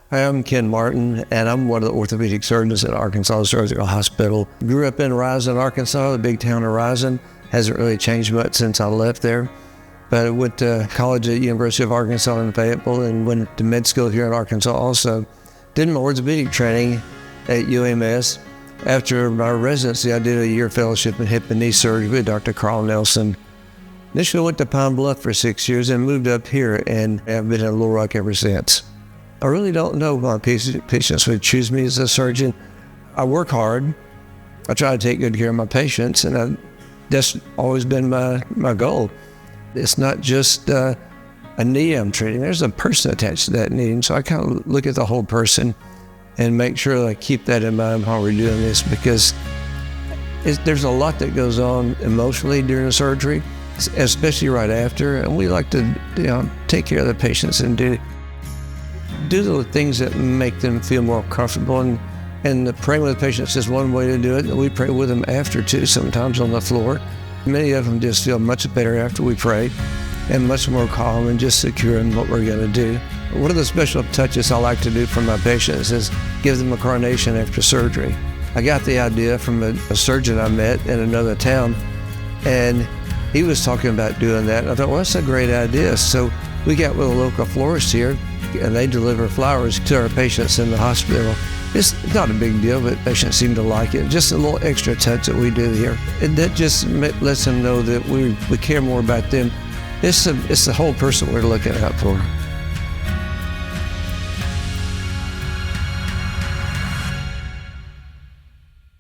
Hi, I'm Ken Martin, and I'm one of the orthopedic surgeons at Arkansas Surgical Hospital. Grew up in Rison, Arkansas, the big town of Rison. Hasn't really changed much since I left there. But I went to college at University of Arkansas in Fayetteville and went to med school here in Arkansas also. Did my orthopedic training at UAMS. After my residency, I did a year fellowship in hip and knee surgery with Dr. Carl Nelson. Initially went to Pine Bluff for 6 years and moved up here, and I've been in Little Rock ever since. I really don't know if my patients would choose me as a surgeon. I work hard. I try to take good care of my patients, and that's always been my goal. It's not just a knee I'm treating. There's a person attached to that knee, and so I kind of look at the whole person and make sure that I keep that in mind while we're doing this, because there's a lot that goes on emotionally during the surgery, especially right after, and we like to take care of the patients and do the things that make them feel more comfortable. And praying with the patients is one way to do it. We pray with them after too, sometimes on the floor. Many of them just feel much better after we pray and much more calm and just secure in what we're going to do. One of the special touches I like to do for my patients is give them a coronation after surgery. I got the idea from a surgeon I met in another town, and he was talking about doing that. And I thought, well, that's a great idea. So we got with a local florist here, and they deliver flowers to our patients in the hospital. It's not a big deal, but patients seem to like it. Just a little extra touch that we do here. And that just lets them know that we care more about them. It's the whole person we're looking out for.